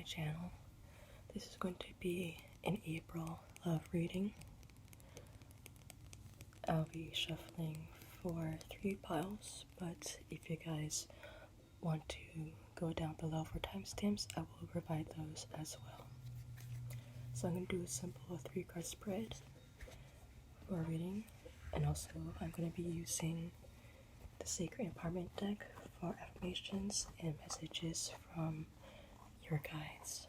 channel. This is going to be an April love reading. I'll be shuffling for 3 piles, but if you guys want to go down below for timestamps, I will provide those as well. So I'm going to do a simple 3-card spread for reading, and also I'm going to be using the Sacred Empowerment deck for affirmations and messages from your guides.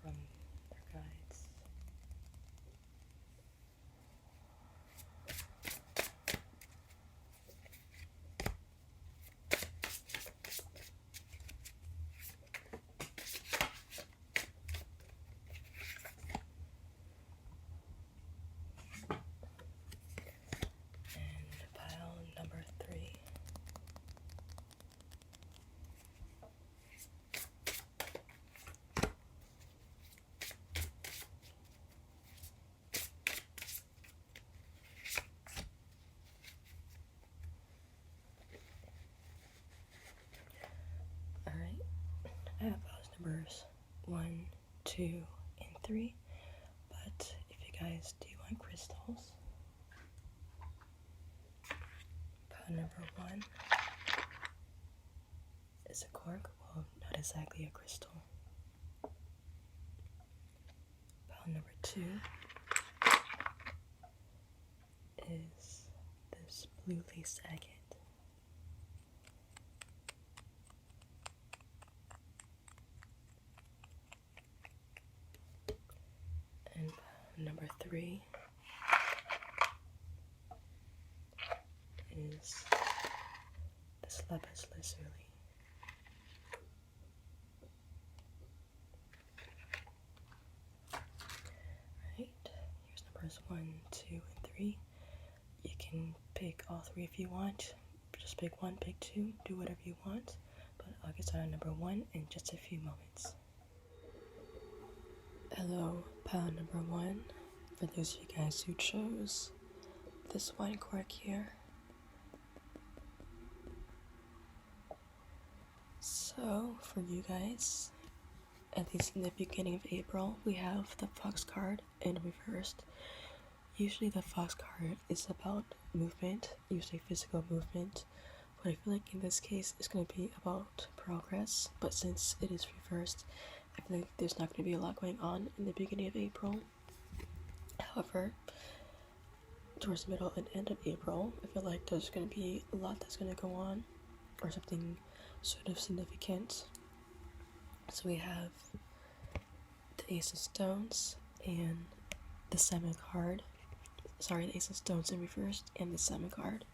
From their guides. And pile number 3. I have house numbers 1, 2, and 3, but if you guys do want crystals, pile number 1, spark, well, not exactly a crystal. Pile number 2 is this blue lace agate. And pile number 3 is this lapis lazuli. Right, here's numbers 1, 2, and 3. You can pick all 3 if you want. Just pick 1, pick 2, do whatever you want. But I'll get started on number 1 in just a few moments. Hello, pile number 1. For those of you guys who chose this wine cork here. So, for you guys, at least in the beginning of April, we have the Fox card in reversed. Usually the Fox card is about movement, usually physical movement, but I feel like in this case it's going to be about progress, but since it is reversed, I feel like there's not going to be a lot going on in the beginning of April. However, towards the middle and end of April, I feel like there's going to be a lot that's going to go on, or something sort of significant. So we have the Ace of Stones and the Salmon card. Sorry, the Ace of Stones in reversed and the Salmon card.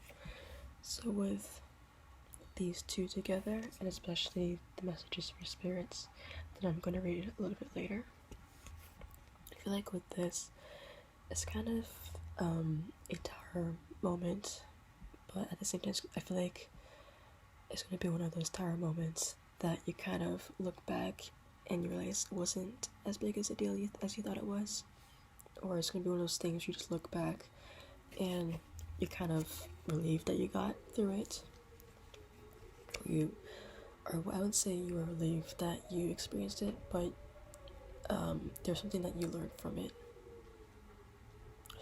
So with these two together, and especially the messages for spirits that I'm going to read a little bit later, I feel like with this, it's kind of a tower moment, but at the same time, I feel like it's going to be one of those tower moments that you kind of look back and you realize it wasn't as big as a deal as you thought it was. Or it's going to be one of those things you just look back and you're kind of relieved that you got through it. Or I would say you were relieved that you experienced it, but there's something that you learned from it.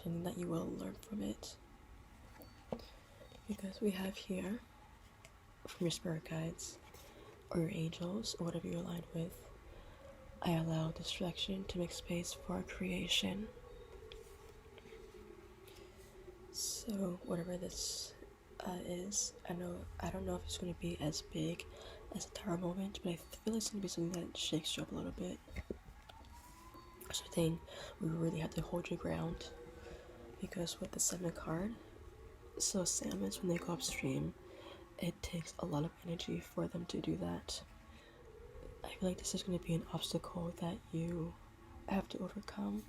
Something that you will learn from it. Because we have here, from your spirit guides, or your angels, or whatever you're aligned with, I allow distraction to make space for creation. So whatever this is, I don't know if it's going to be as big as a tower moment, but I feel it's going to be something that shakes you up a little bit. Something we really have to hold your ground, because with the Salmon card, so salmons, when they go upstream, it takes a lot of energy for them to do that. I feel like this is going to be an obstacle that you have to overcome,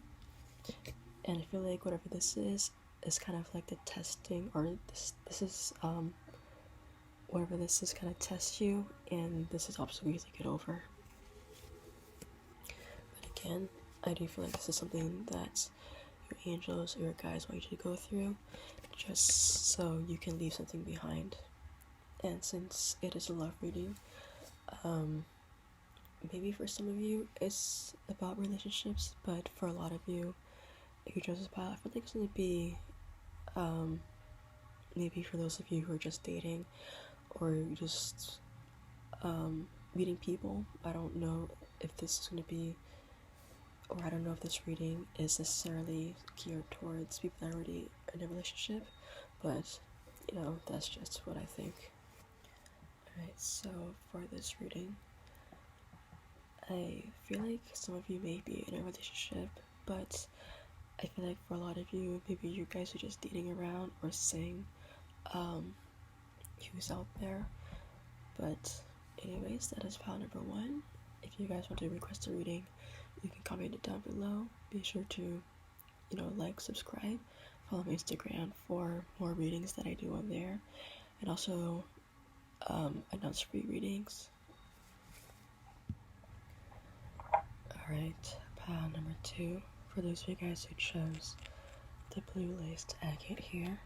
and I feel like whatever this is kind of like the testing, or this is whatever this is kind of test you, and this is obstacle you to get over. But again, I do feel like this is something that your angels or your guides want you to go through, just so you can leave something behind. And since it is a love reading, maybe for some of you it's about relationships, but for a lot of you who chose this pile, I feel like it's going to be maybe for those of you who are just dating or just meeting people. I don't know if this is going to be, or I don't know if this reading is necessarily geared towards people that are already in a relationship, but you know, that's just what I think. Alright, so for this reading, I feel like some of you may be in a relationship, but I feel like for a lot of you, maybe you guys are just dating around or seeing who's out there. But anyways, that is pile number 1. If you guys want to request a reading, you can comment it down below. Be sure to, like, subscribe, follow my Instagram for more readings that I do on there, and also announce free readings. Alright, pile number 2. For those of you guys who chose the blue laced agate here.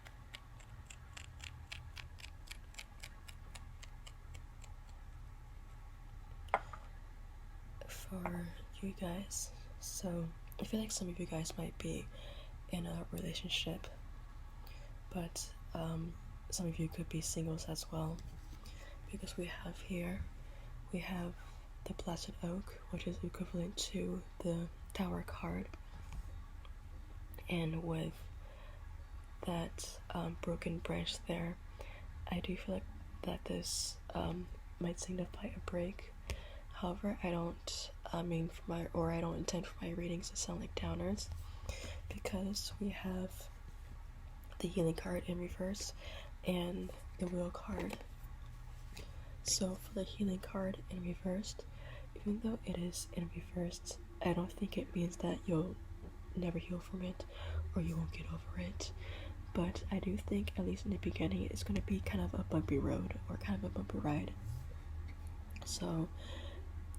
For you guys, so I feel like some of you guys might be in a relationship, but some of you could be singles as well, because we have here we have the Blessed Oak, which is equivalent to the Tower card, and with that broken branch there, I do feel like that this might signify a break. However, I don't I don't intend for my readings to sound like downers, because we have the healing card in reverse and the wheel card. So for the healing card in reversed, even though it is in reversed, I don't think it means that you'll never heal from it or you won't get over it. But I do think, at least in the beginning, it's going to be kind of a bumpy road or kind of a bumpy ride. So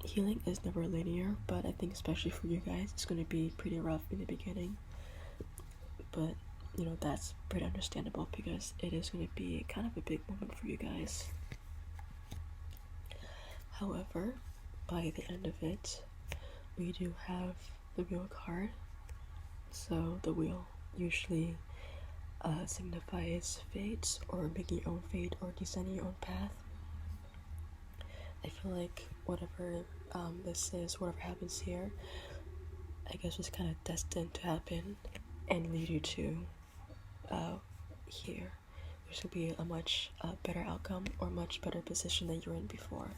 healing is never linear, but I think especially for you guys, it's going to be pretty rough in the beginning. But you know, that's pretty understandable because it is going to be kind of a big moment for you guys. However, by the end of it, we do have the wheel card. So the wheel usually signifies fate, or making your own fate, or descending your own path. I feel like whatever this is, whatever happens here, I guess was kind of destined to happen and lead you to here, which will be a much better outcome or much better position than you were in before.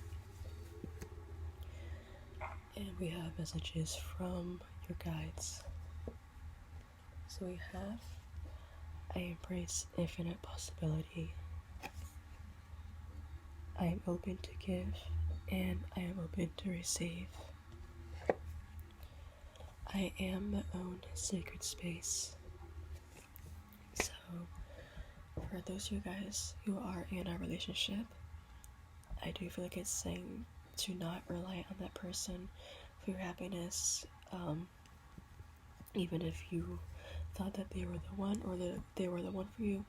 And we have messages from your guides. So we have, I embrace infinite possibility. I am open to give, and I am open to receive. I am my own sacred space. So, for those of you guys who are in a relationship, I do feel like it's saying to not rely on that person for your happiness, even if you thought that they were the one, or that they were the one for you.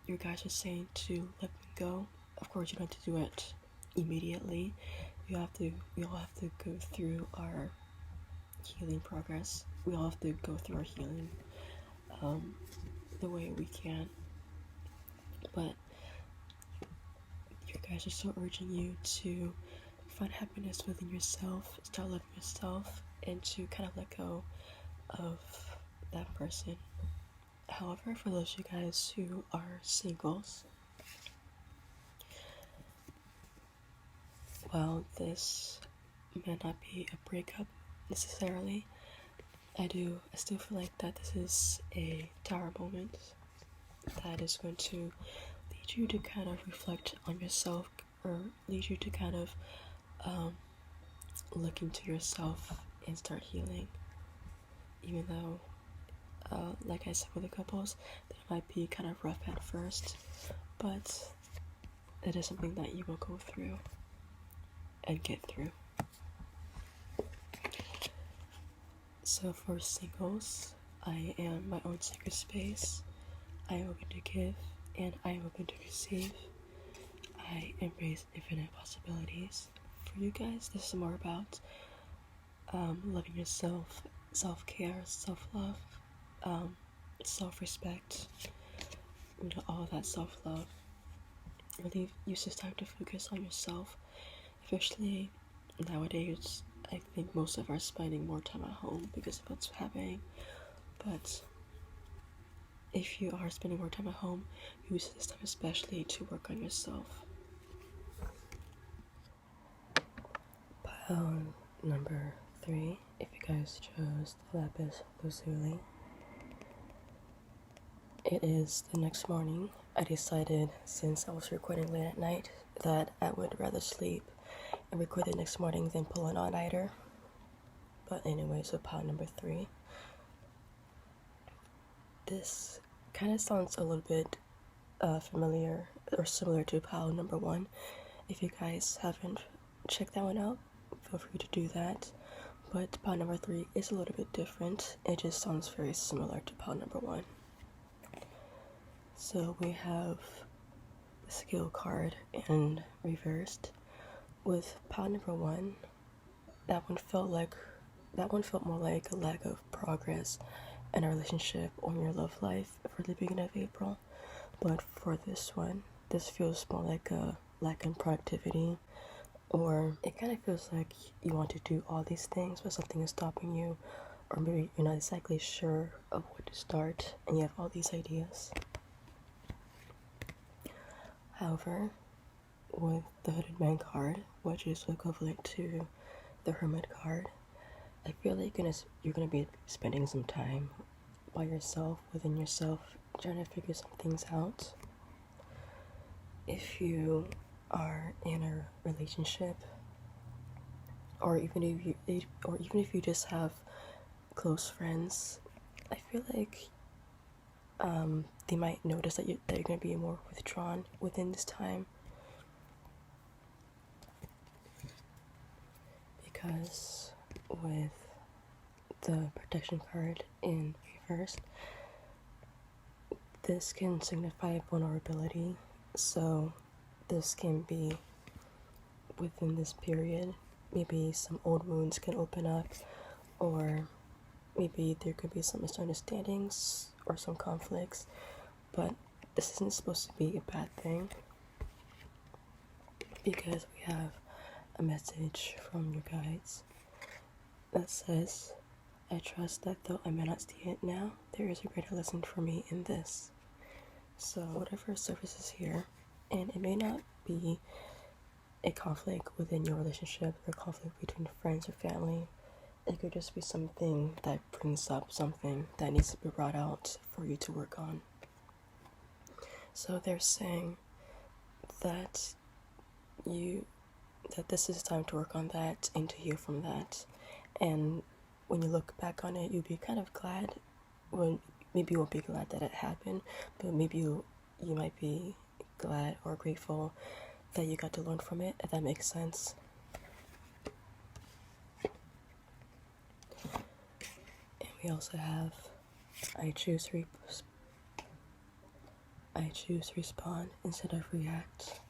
Your guys are saying to let them go. Of course, you don't have to do it immediately. We all have to go through our healing progress. We all have to go through our healing the way we can. But your guys are still urging you to find happiness within yourself, start loving yourself, and to kind of let go of that person. However, for those of you guys who are singles, while this may not be a breakup necessarily, I still feel like that this is a tower moment that is going to lead you to kind of reflect on yourself, or lead you to kind of look into yourself and start healing. Even though, like I said with the couples, that might be kind of rough at first, but it is something that you will go through and get through. So for singles, I am my own sacred space. I am open to give, and I am open to receive. I embrace infinite possibilities. For you guys, this is more about loving yourself, self-care, self-love, self-respect, all of that self-love. Really use this time to focus on yourself, especially nowadays. I think most of us are spending more time at home because of what's happening, but if you are spending more time at home, use this time especially to work on yourself. Pile number 3, if you guys chose the lapis lazuli. It is the next morning. I decided, since I was recording late at night, that I would rather sleep and record the next morning than pull an all-nighter. But anyway, so pile number 3. This kind of sounds a little bit familiar or similar to pile number 1. If you guys haven't checked that one out, feel free to do that. But pile number 3 is a little bit different. It just sounds very similar to pile number 1. So we have the skill card in reversed. With pile number 1, that one felt more like a lack of progress in a relationship or in your love life for the beginning of April. But for this one, this feels more like a lack in productivity, Or it kind of feels like you want to do all these things, but something is stopping you, or maybe you're not exactly sure of where to start, and you have all these ideas. However, with the Hooded Man card, which is equivalent to the Hermit card, I feel like you're gonna be spending some time by yourself, within yourself, trying to figure some things out. If you are in a relationship, or even if you just have close friends, I feel like they might notice that you're going to be more withdrawn within this time, because with the protection card in reverse, this can signify vulnerability. So this can be within this period. Maybe some old wounds can open up, or maybe there could be some misunderstandings or some conflicts, but this isn't supposed to be a bad thing, because we have a message from your guides that says, I trust that though I may not see it now, there is a greater lesson for me in this. So whatever surfaces here, and it may not be a conflict within your relationship or conflict between friends or family. It could just be something that brings up something that needs to be brought out for you to work on. So they're saying that this is time to work on that and to heal from that. And when you look back on it, you'll be kind of glad. Well, maybe you won't be glad that it happened, but maybe you might be glad or grateful that you got to learn from it, if that makes sense. And we also have, I choose to respond instead of react.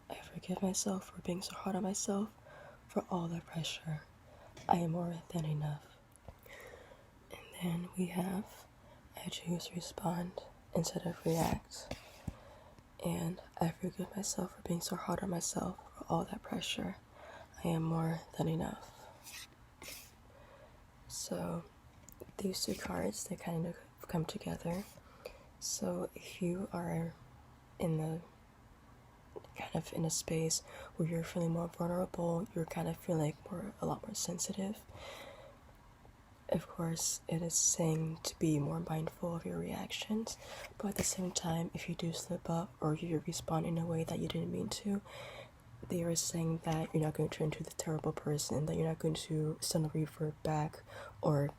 I forgive myself for being so hard on myself, for all the pressure. I am more than enough. And then we have, I choose to respond instead of react. And I forgive myself for being so hard on myself, for all that pressure. I am more than enough. So these two cards, they kind of come together. So if you are in a space where you're feeling more vulnerable, you're kind of feeling a lot more sensitive, of course it is saying to be more mindful of your reactions, but at the same time, if you do slip up or you respond in a way that you didn't mean to, they are saying that you're not going to turn into the terrible person, that you're not going to suddenly revert back or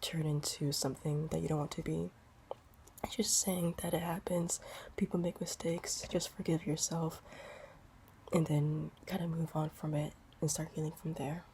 turn into something that you don't want to be. It's just saying that it happens, people make mistakes, just forgive yourself and then kind of move on from it and start healing from there.